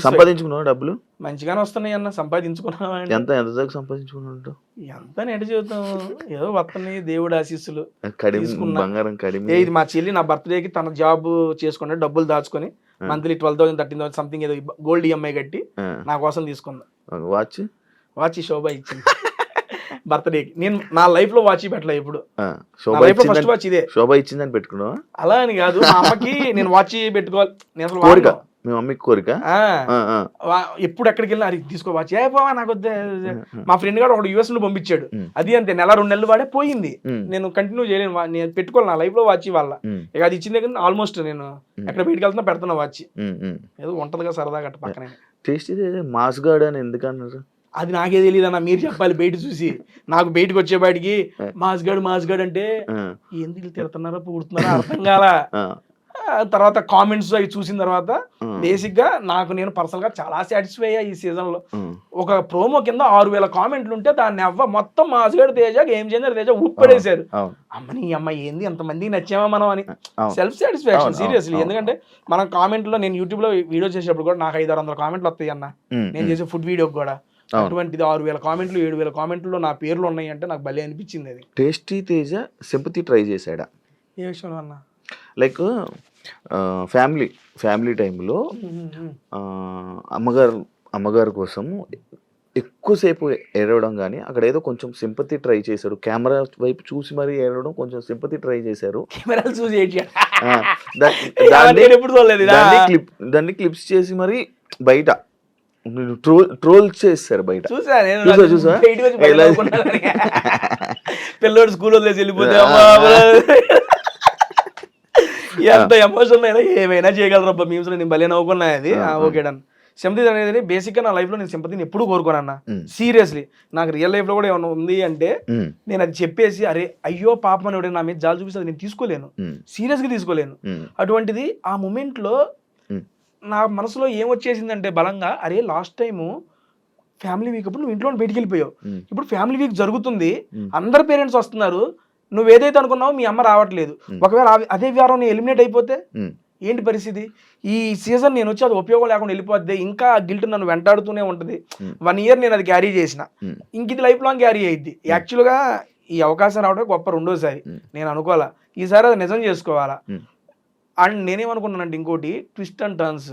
సంపాదించుకున్నావు డబ్బులు మంచిగానే వస్తున్నాయి అన్న, సంపాదించుకున్నావా అంటే ఎంత ఎంత దాకా సంపాదించుకున్నావు? ఎంత నెట జీవితం ఏదో వస్తున్నాయి, దేవుడు ఆశీస్సులు కడిమి తీసుకున్నా. బంగారం కడిమి. ఇది మా చెల్లి నా బర్త్డేకి తన జాబ్ చేసుకుని డబ్బులు దాచుకొని మంత్లీ 12,000 13,000 సంథింగ్ ఏదో గోల్డ్ ఈఎంఐ కట్టి నా కోసం తీసుకుందా. వాచ్ శోభ ఇచ్చింది బర్త్డేకి. నేను నా లైఫ్ లో వాచ్ పెట్టలే ఎప్పుడు. ఫస్ట్ వాచ్ ఇదే. శోభ ఇచ్చిందని పెట్టుకున్నావా? అలా అని కాదు, మా అమ్మకి నేను వాచ్ పెట్టుకోవాలి, నేను అసలు కోరిక, మీ మమ్మీకి కోరిక. ఎప్పుడు ఎక్కడికి వెళ్ళినా అది తీసుకో వాచ్, ఏ పోవా నాకు వద్దే. మా ఫ్రెండ్ గారు ఒకడు US లో పంపించాడు, అది అంతే నెల 2 నెలలు వాడే పోయింది. నేను కంటిన్యూ చేయలేను, నేను పెట్టుకోవాలి నా లైఫ్ లో వాచ్ వాళ్ళ. ఇక అది ఇచ్చిన దగ్గర ఆల్మోస్ట్ నేను ఎక్కడ బయటకు వెళ్తున్నా పెడుతున్నా వాచ్. ఏదో ఉంటదిగా సరదాగా అట్ట పక్కనే. టేస్ట్ మాస్ గార్డ్ అని ఎందుకన్నారు? అది నాకే తెలియదు అన్న, మీరు చెప్పాలి బయట చూసి. నాకు బయటకు వచ్చే బయటికి మాస్ గడ్ అంటే ఎందుకు తిడుతున్నారో పుడుతున్నారో అర్థం కాలా. తర్వాత కామెంట్స్ అవి చూసిన తర్వాత బేసిక్ గా నేను పర్సనల్ గా చాలా సాటిస్ఫై అయ్యా ఈ సీజన్ లో. ఒక ప్రోమో కింద 6,000 కామెంట్లు ఉంటే దాన్ని మొత్తం మాస్గడ్ తేజ గేమ్ చేంజర్ తేజ ఊపిపడేశారు. అమ్మని అమ్మ ఏంది ఎంతమందికి నచ్చామా మనం అని సెల్ఫ్ సాటిస్ఫాక్షన్ సీరియస్లీ. ఎందుకంటే మనం కామెంట్ లో, నేను యూట్యూబ్ లో వీడియో చేసేటప్పుడు కూడా నాకు 500-600 కామెంట్లు వస్తాయి అన్న, నేను చేసే ఫుడ్ వీడియోకి కూడా. అటువంటిది 6,000 కామెంట్లు 7,000 కామెంట్లు నా పేర్లు ఉన్నాయి అంటే నాకు భలే అనిపించింది. అది టేస్టీ తేజ సింపతి ట్రై చేశాడా? ఏ విషయంలో అన్న? లైక్ ఫ్యామిలీ టైంలో అమ్మగారు కోసం ఎక్కువసేపు ఏడవడం కానీ, అక్కడ ఏదో కొంచెం సింపతి ట్రై చేశాడు, కెమెరా వైపు చూసి మరీ ఏడవడం, కొంచెం సింపతి ట్రై చేశారు. కెమెరాలు చూసి దాన్ని క్లిప్స్ చేసి మరి బయట ట్రోల్ చేస్తారు బయట. చూసా పిల్లోడు స్కూల్ వదిలేసి వెళ్ళిపోతే ఎంత ఎమోషన్ అయినా ఏమైనా చేయగలరబ్బా మీమ్స్ లో. నేను భలే నవ్వుకున్నా అది. Okay done. సింపతి అనేది బేసిక్ గా నా లైఫ్ లో నేను సింపతిని ఎప్పుడు కోరుకోనన్నా సీరియస్లీ. నాకు రియల్ లైఫ్ లో కూడా ఏమైనా ఉంది అంటే నేను అది చెప్పేసి అరే అయ్యో పాపం అని నా మీద జాలి చూపిస్తే నేను తీసుకోలేను, సీరియస్ గా తీసుకోలేను. అటువంటిది ఆ మూమెంట్ లో నా మనసులో ఏం వచ్చేసిందంటే బలంగా, అరే లాస్ట్ టైము ఫ్యామిలీ వీక్ అప్పుడు నువ్వు ఇంట్లో బయటికి వెళ్ళిపోయావు, ఇప్పుడు ఫ్యామిలీ వీక్ జరుగుతుంది, అందరు పేరెంట్స్ వస్తున్నారు, నువ్వు ఏదైతే అనుకున్నావో మీ అమ్మ రావట్లేదు, ఒకవేళ అదే వారం నేను ఎలిమినేట్ అయిపోతే ఏంటి పరిస్థితి? ఈ సీజన్ నేను వచ్చి అది ఉపయోగం లేకుండా వెళ్ళిపోద్ది, ఇంకా గిల్ట్ నన్ను వెంటాడుతూనే ఉంటుంది. 1 year నేను అది క్యారీ చేసిన, ఇంక ఇది లైఫ్ లాంగ్ క్యారీ అయ్యిద్ది. యాక్చువల్గా ఈ అవకాశం రావడం గొప్ప రెండోసారి, నేను అనుకోవాలా ఈసారి అది నిజం చేసుకోవాలా. అండ్ నేనేమనుకున్నానంటే ఇంకోటి ట్విస్ట్ అండ్ టర్న్స్